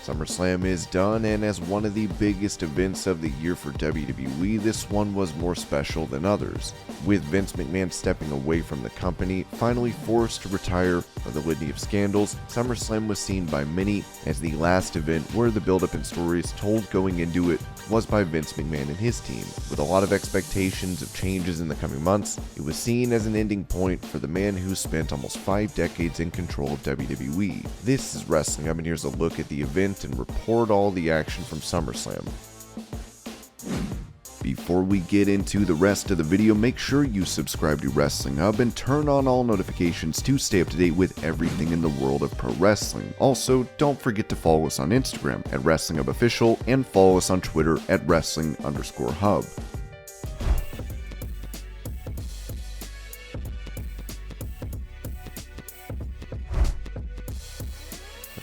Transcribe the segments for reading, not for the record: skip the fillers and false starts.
SummerSlam is done, and as one of the biggest events of the year for WWE, this one was more special than others, with Vince McMahon stepping away from the company, finally forced to retire from the litany of scandals. SummerSlam was seen by many as the last event where the build-up and stories told going into it was by Vince McMahon and his team. With a lot of expectations of changes in the coming months, it was seen as an ending point for the man who spent almost 5 decades in control of WWE. This is Wrestling Up, and here's a look at the event and report all the action from SummerSlam. Before we get into the rest of the video, make sure you subscribe to Wrestling Hub and turn on all notifications to stay up to date with everything in the world of pro wrestling. Also, don't forget to follow us on Instagram at Wrestling Hub Official and follow us on Twitter at Wrestling_Hub.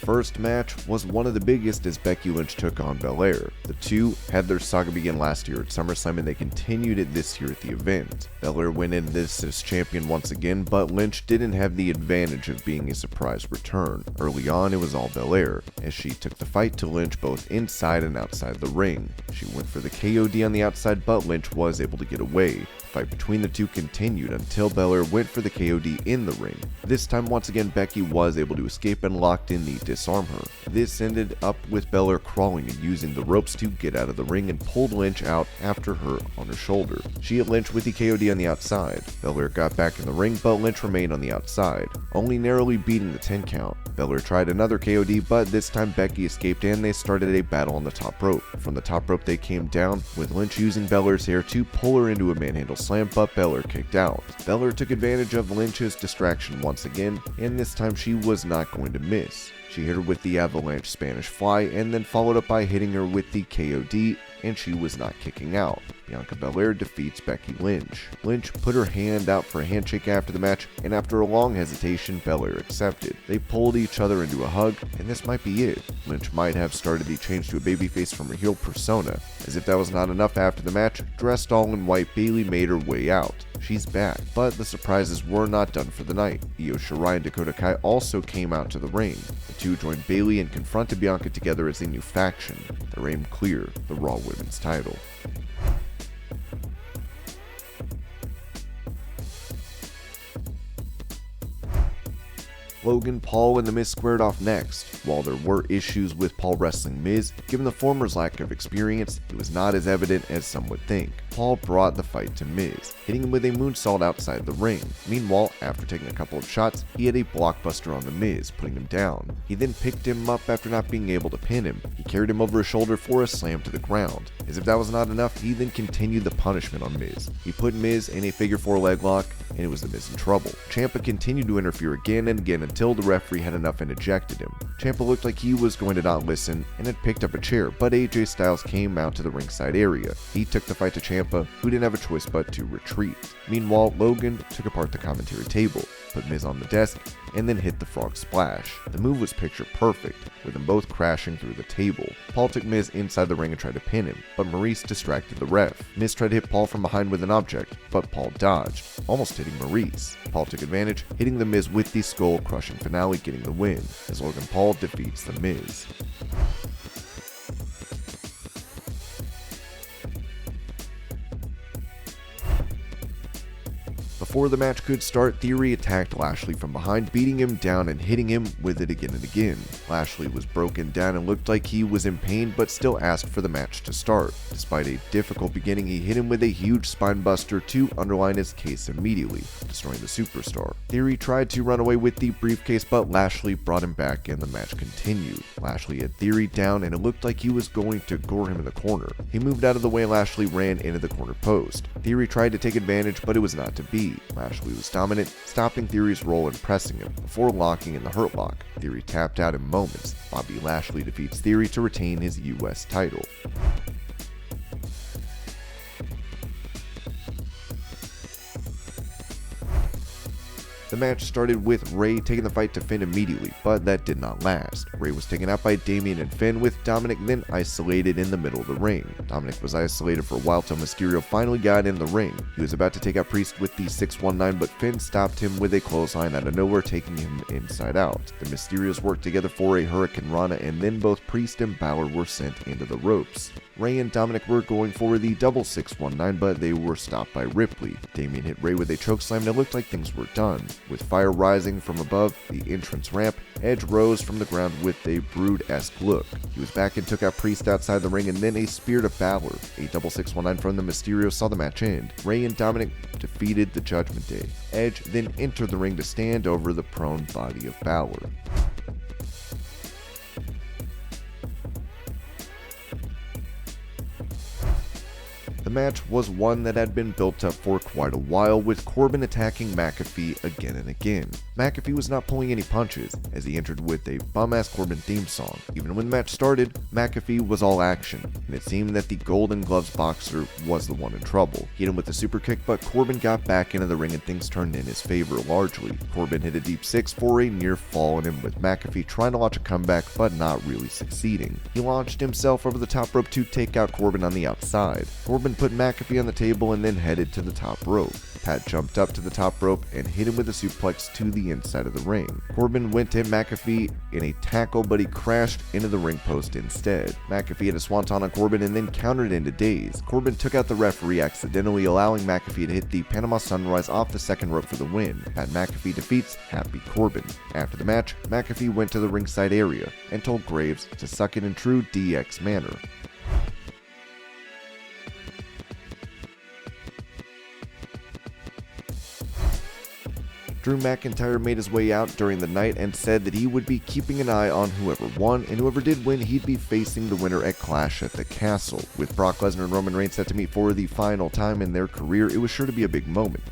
First match was one of the biggest as Becky Lynch took on Belair. The two had their saga begin last year at SummerSlam, and they continued it this year at the event. Belair went into this as champion once again, but Lynch didn't have the advantage of being a surprise return. Early on, it was all Belair, as she took the fight to Lynch both inside and outside the ring. She went for the KOD on the outside, but Lynch was able to get away. The fight between the two continued until Belair went for the KOD in the ring. This time, once again, Becky was able to escape and locked in the disarm her. This ended up with Belair crawling and using the ropes to get out of the ring and pulled Lynch out after her on her shoulder. She hit Lynch with the KOD on the outside. Belair got back in the ring, but Lynch remained on the outside, only narrowly beating the 10 count. Belair tried another KOD, but this time Becky escaped and they started a battle on the top rope. From the top rope they came down, with Lynch using Belair's hair to pull her into a manhandle slam, but Belair kicked out. Belair took advantage of Lynch's distraction once again, and this time she was not going to miss. She hit her with the avalanche Spanish fly and then followed up by hitting her with the KOD, and she was not kicking out. Bianca Belair defeats Becky Lynch. Lynch put her hand out for a handshake after the match, and after a long hesitation, Belair accepted. They pulled each other into a hug, and this might be it. Lynch might have started the change to a babyface from her heel persona. As if that was not enough, after the match, dressed all in white, Bayley made her way out. She's back, but the surprises were not done for the night. Io Shirai and Dakota Kai also came out to the ring. The two joined Bayley and confronted Bianca together as a new faction. Their aim clear: the Raw Women's title. Logan Paul and The Miz squared off next. While there were issues with Paul wrestling Miz, given the former's lack of experience, it was not as evident as some would think. Paul brought the fight to Miz, hitting him with a moonsault outside the ring. Meanwhile, after taking a couple of shots, he had a blockbuster on The Miz, putting him down. He then picked him up after not being able to pin him. He carried him over his shoulder for a slam to the ground. As if that was not enough, he then continued the punishment on Miz. He put Miz in a figure 4 leg lock, and it was The Miz in trouble. Ciampa continued to interfere again and again until the referee had enough and ejected him. Ciampa looked like he was going to not listen and had picked up a chair, but AJ Styles came out to the ringside area. He took the fight to Ciampa, who didn't have a choice but to retreat. Meanwhile, Logan took apart the commentary table, put Miz on the desk, and then hit the frog splash. The move was picture perfect, with them both crashing through the table. Paul took Miz inside the ring and tried to pin him, but MARYSE distracted the ref. Miz tried to hit Paul from behind with an object, but Paul dodged, almost hitting MARYSE. Paul took advantage, hitting The Miz with the skull-crushing finale, getting the win, as Logan Paul defeats The Miz. Before the match could start, Theory attacked Lashley from behind, beating him down and hitting him with it again and again. Lashley was broken down and looked like he was in pain, but still asked for the match to start. Despite a difficult beginning, he hit him with a huge spinebuster to underline his case immediately, destroying the superstar. Theory tried to run away with the briefcase, but Lashley brought him back and the match continued. Lashley had Theory down and it looked like he was going to gore him in the corner. He moved out of the way and Lashley ran into the corner post. Theory tried to take advantage, but it was not to be. Lashley was dominant, stopping Theory's roll and pressing him, before locking in the Hurt Lock. Theory tapped out in moments. Bobby Lashley defeats Theory to retain his US title. The match started with Rey taking the fight to Finn immediately, but that did not last. Rey was taken out by Damian and Finn, with Dominic then isolated in the middle of the ring. Dominic was isolated for a while till Mysterio finally got in the ring. He was about to take out Priest with the 619, but Finn stopped him with a clothesline out of nowhere, taking him inside out. The Mysterios worked together for a Hurricane Rana, and then both Priest and Balor were sent into the ropes. Rey and Dominic were going for the double 619, but they were stopped by Ripley. Damian hit Rey with a chokeslam and it looked like things were done. With fire rising from above the entrance ramp, Edge rose from the ground with a Brood-esque look. He was back and took out Priest outside the ring, and then a spear to Balor. A double 619 from the Mysterio saw the match end. Rey and Dominic defeated the Judgment Day. Edge then entered the ring to stand over the prone body of Balor. The match was one that had been built up for quite a while, with Corbin attacking McAfee again and again. McAfee was not pulling any punches, as he entered with a bum-ass Corbin theme song. Even when the match started, McAfee was all action, and it seemed that the Golden Gloves boxer was the one in trouble. He hit him with a super kick, but Corbin got back into the ring and things turned in his favor largely. Corbin hit a deep 6 for a near fall on him, with McAfee trying to launch a comeback but not really succeeding. He launched himself over the top rope to take out Corbin on the outside. Corbin put McAfee on the table and then headed to the top rope. Pat jumped up to the top rope and hit him with a suplex to the inside of the ring. Corbin went to hit McAfee in a tackle, but he crashed into the ring post instead. McAfee had a swanton on Corbin and then countered into daze. Corbin took out the referee accidentally, allowing McAfee to hit the Panama Sunrise off the second rope for the win. Pat McAfee defeats Happy Corbin. After the match, McAfee went to the ringside area and told Graves to suck it in true DX manner. Drew McIntyre made his way out during the night and said that he would be keeping an eye on whoever won, and whoever did win, he'd be facing the winner at Clash at the Castle. With Brock Lesnar and Roman Reigns set to meet for the final time in their career, it was sure to be a big moment.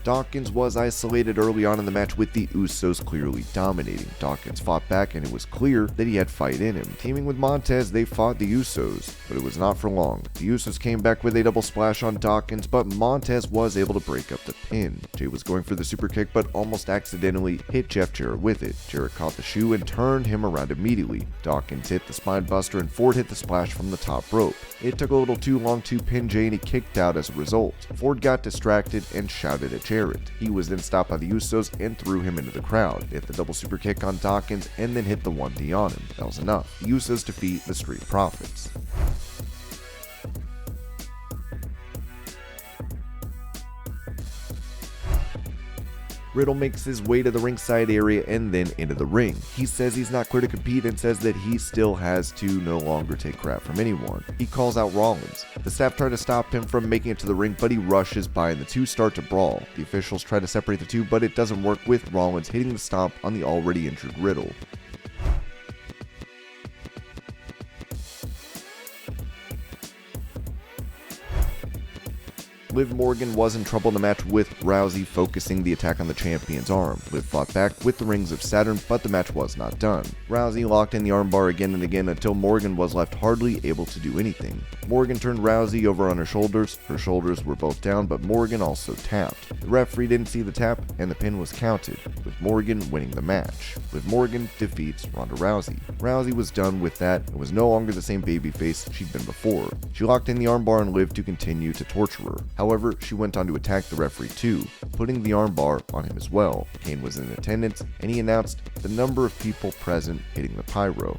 Dawkins was isolated early on in the match, with the Usos clearly dominating. Dawkins fought back and it was clear that he had fight in him. Teaming with Montez, they fought the Usos, but it was not for long. The Usos came back with a double splash on Dawkins, but Montez was able to break up the pin. Jay was going for the super kick, but almost accidentally hit Jeff Jarrett with it. Jarrett caught the shoe and turned him around immediately. Dawkins hit the spine buster and Ford hit the splash from the top rope. It took a little too long to pin Jay and he kicked out as a result. Ford got distracted and shouted at Jarrett. He was then stopped by the Usos and threw him into the crowd. They hit the double super kick on Dawkins and then hit the 1D on him. That was enough. The Usos defeat the Street Profits. Riddle makes his way to the ringside area and then into the ring. He says he's not clear to compete and says that he still has to no longer take crap from anyone. He calls out Rollins. The staff try to stop him from making it to the ring, but he rushes by and the two start to brawl. The officials try to separate the two, but it doesn't work, with Rollins hitting the stomp on the already injured Riddle. Liv Morgan was in trouble in the match, with Rousey focusing the attack on the champion's arm. Liv fought back with the Rings of Saturn, but the match was not done. Rousey locked in the armbar again and again until Morgan was left hardly able to do anything. Morgan turned Rousey over on her shoulders were both down, but Morgan also tapped. The referee didn't see the tap and the pin was counted, with Morgan winning the match. Liv Morgan defeats Ronda Rousey. Rousey was done with that and was no longer the same babyface she'd been before. She locked in the armbar on Liv to continue to torture her. However, she went on to attack the referee too, putting the armbar on him as well. Kane was in attendance, and he announced the number of people present hitting the pyro.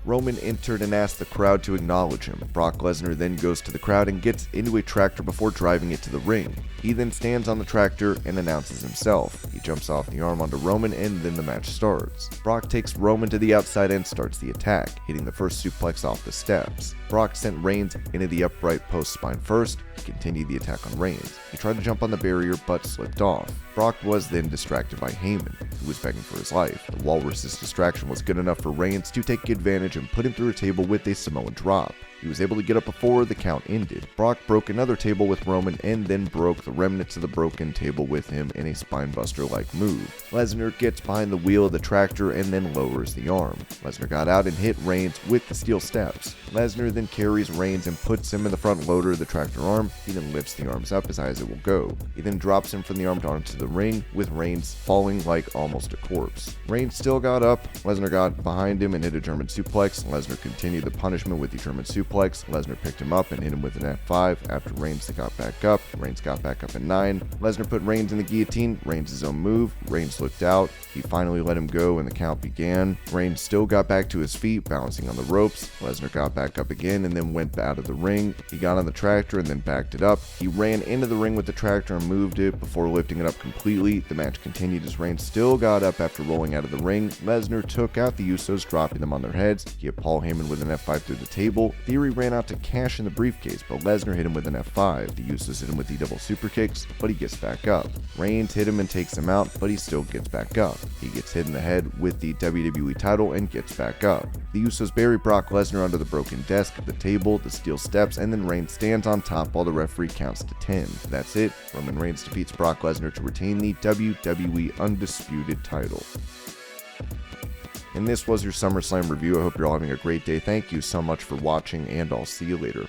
Roman entered and asked the crowd to acknowledge him. Brock Lesnar then goes to the crowd and gets into a tractor before driving it to the ring. He then stands on the tractor and announces himself. He jumps off the arm onto Roman and then the match starts. Brock takes Roman to the outside and starts the attack, hitting the first suplex off the steps. Brock sent Reigns into the upright post spine first. He continued the attack on Reigns. He tried to jump on the barrier but slipped off. Brock was then distracted by Heyman. who was begging for his life. The Walrus's distraction was good enough for Reigns to take advantage and put him through a table with a Samoan drop. He was able to get up before the count ended. Brock broke another table with Roman and then broke the remnants of the broken table with him in a spinebuster-like move. Lesnar gets behind the wheel of the tractor and then lowers the arm. Lesnar got out and hit Reigns with the steel steps. Lesnar then carries Reigns and puts him in the front loader of the tractor arm. He then lifts the arms up as high as it will go. He then drops him from the arm onto the ring, with Reigns falling like almost a corpse. Reigns still got up. Lesnar got behind him and hit a German suplex. Lesnar continued the punishment with the German suplex. Lesnar picked him up and hit him with an F5 after Reigns got back up. Reigns got back up at 9. Lesnar put Reigns in the guillotine. Reigns' own move. Reigns looked out. He finally let him go and the count began. Reigns still got back to his feet, balancing on the ropes. Lesnar got back up again and then went out of the ring. He got on the tractor and then backed it up. He ran into the ring with the tractor and moved it before lifting it up completely. The match continued as Reigns still got up after rolling out of the ring. Lesnar took out the Usos, dropping them on their heads. He hit Paul Heyman with an F5 through the table. Theory ran out to cash in the briefcase, but Lesnar hit him with an F5. The Usos hit him with the double super kicks, but he gets back up. Reigns hit him and takes him out, but he still gets back up. He gets hit in the head with the WWE title and gets back up. The Usos bury Brock Lesnar under the broken desk, the table, the steel steps, and then Reigns stands on top while the referee counts to 10. That's it. Roman Reigns defeats Brock Lesnar to retain the WWE Undisputed title. And this was your SummerSlam review. I hope you're all having a great day. Thank you so much for watching, and I'll see you later.